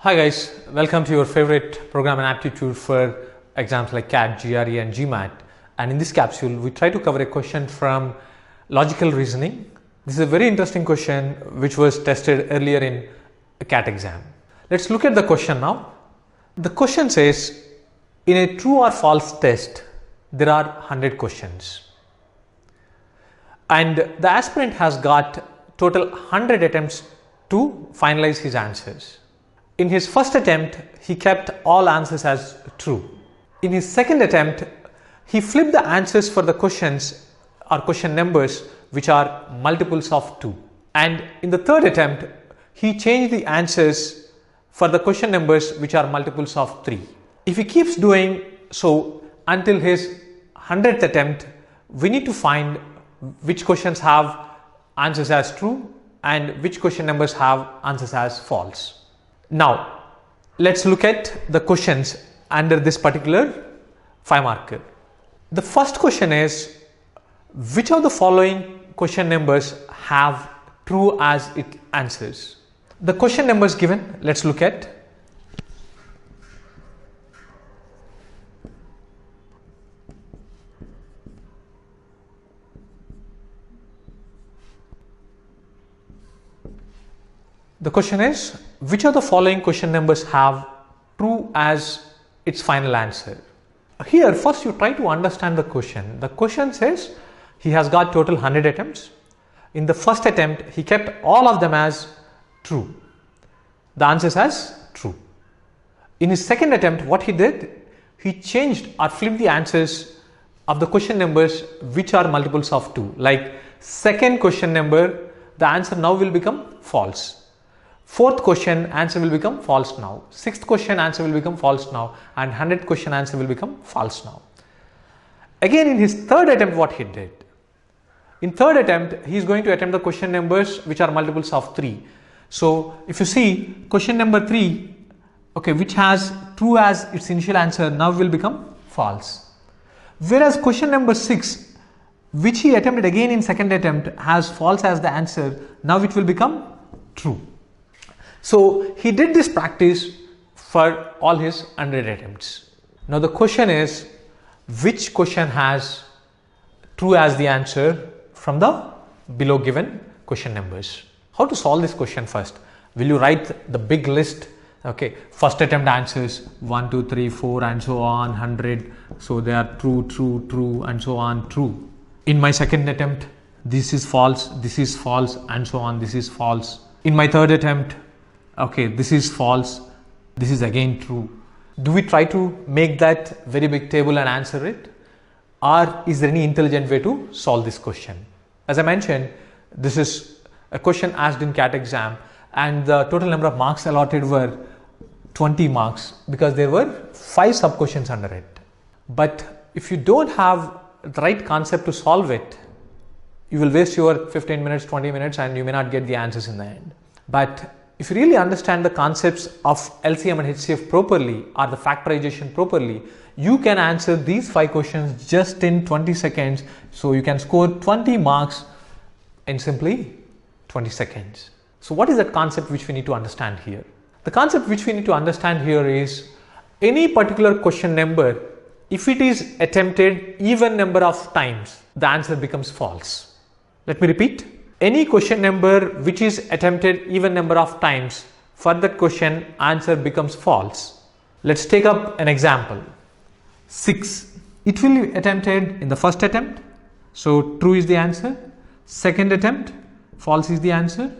Hi guys, welcome to your favorite program in aptitude for exams like CAT, GRE and GMAT. And in this capsule, we try to cover a question from logical reasoning. This is a very interesting question which was tested earlier in a CAT exam. Let's look at the question now. The question says, in a true or false test, there are 100 questions. And the aspirant has got total 100 attempts to finalize his answers. In his first attempt, he kept all answers as true. In his second attempt, he flipped the answers for the questions or question numbers which are multiples of 2. And in the third attempt, he changed the answers for the question numbers which are multiples of 3. If he keeps doing so until his 100th attempt, we need to find which questions have answers as true and which question numbers have answers as false. Now, let's look at the questions under this particular 5 marker. The first question is, which of the following question numbers have true as its answers? The question numbers given, let's look at. The question is, which of the following question numbers have true as its final answer? Here, first you try to understand the question. The question says he has got total 100 attempts. In the first attempt, he kept all of them as true. The answers as true. In his second attempt, what he did, he changed or flipped the answers of the question numbers which are multiples of 2. Like second question number, the answer now will become false. Fourth question answer will become false now. Sixth question answer will become false now. And 100th question answer will become false now. Again, in his third attempt, what he did? In third attempt, he is going to attempt the question numbers which are multiples of 3. So, if you see question number 3, okay, which has true as its initial answer, now will become false. Whereas question number 6, which he attempted again in second attempt, has false as the answer, now it will become true. So, he did this practice for all his 100 attempts. Now, the question is, which question has true as the answer from the below given question numbers? How to solve this question first? Will you write the big list? Okay, first attempt answers 1, 2, 3, 4 and so on 100. So, they are true, true, true and so on true. In my second attempt, this is false and so on, this is false. In my third attempt, okay, this is false, this is again true. Do we try to make that very big table and answer it? Or is there any intelligent way to solve this question? As I mentioned, this is a question asked in CAT exam and the total number of marks allotted were 20 marks because there were 5 sub questions under it. But if you don't have the right concept to solve it, you will waste your 15 minutes, 20 minutes and you may not get the answers in the end. But if you really understand the concepts of LCM and HCF properly or the factorization properly, you can answer these 5 questions just in 20 seconds. So you can score 20 marks in simply 20 seconds. So what is that concept which we need to understand here? The concept which we need to understand here is any particular question number, if it is attempted even number of times, the answer becomes false. Let me repeat. Any question number which is attempted even number of times, for that question answer becomes false. Let's take up an example. 6. It will be attempted in the first attempt. So, true is the answer. Second attempt, false is the answer.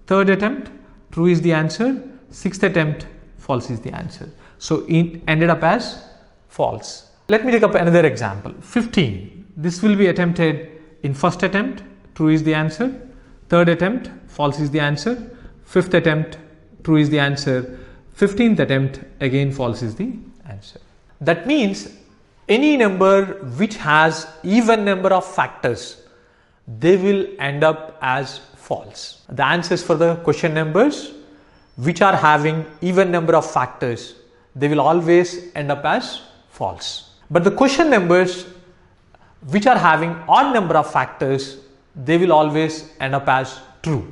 Third attempt, true is the answer. Sixth attempt, false is the answer. So, it ended up as false. Let me take up another example. 15. This will be attempted in first attempt. True is the answer. Third attempt, false is the answer. Fifth attempt, true is the answer. 15th attempt, again false is the answer. That means any number which has even number of factors, they will end up as false. The answers for the question numbers which are having even number of factors, they will always end up as false. But the question numbers which are having odd number of factors, they will always end up as true.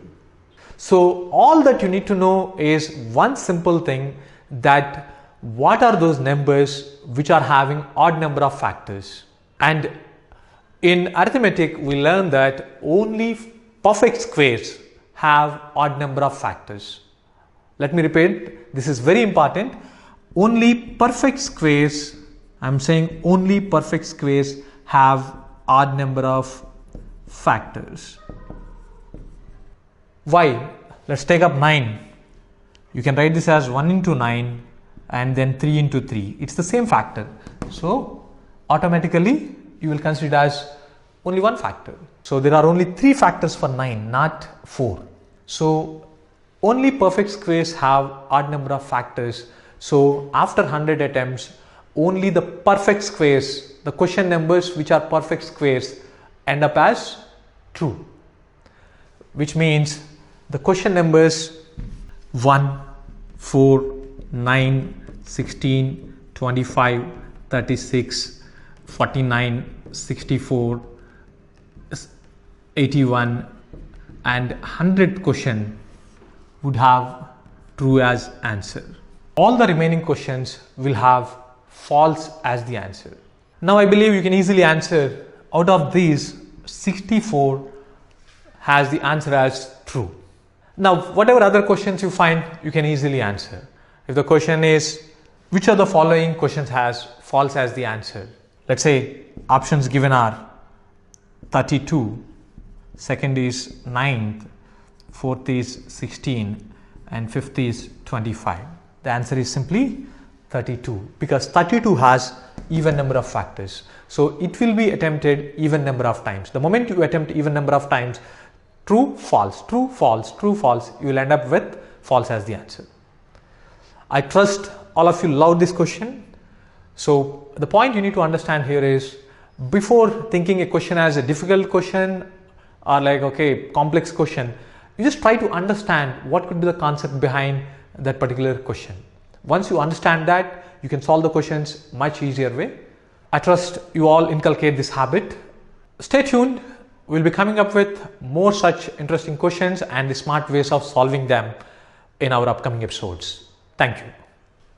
So all that you need to know is one simple thing, that what are those numbers which are having odd number of factors. And in arithmetic, we learn that only perfect squares have odd number of factors. Let me repeat, this is very important. Only perfect squares, I'm saying only perfect squares have odd number of factors. Why? Let's take up 9. You can write this as 1 into 9 and then 3 into 3. It's the same factor. So automatically you will consider it as only one factor. So there are only 3 factors for 9, not 4. So only perfect squares have odd number of factors. So after 100 attempts, only the perfect squares, the question numbers which are perfect squares, end up as true. Which means the question numbers 1, 4, 9, 16, 25, 36, 49, 64, 81 and 100 question would have true as answer. All the remaining questions will have false as the answer. Now I believe you can easily answer out of these 64 has the answer as true. Now whatever other questions you find, you can easily answer. If the question is which of the following questions has false as the answer, let's say options given are 32, second is 9th, fourth is 16 and fifth is 25. The answer is simply 32 because 32 has even number of factors. So it will be attempted even number of times. The moment you attempt even number of times, true, false, true, false, true, false, you will end up with false as the answer. I trust all of you love this question. So the point you need to understand here is before thinking a question as a difficult question or like complex question, you just try to understand what could be the concept behind that particular question. Once you understand that, you can solve the questions much easier way. I trust you all inculcate this habit. Stay tuned. We'll be coming up with more such interesting questions and the smart ways of solving them in our upcoming episodes. Thank you.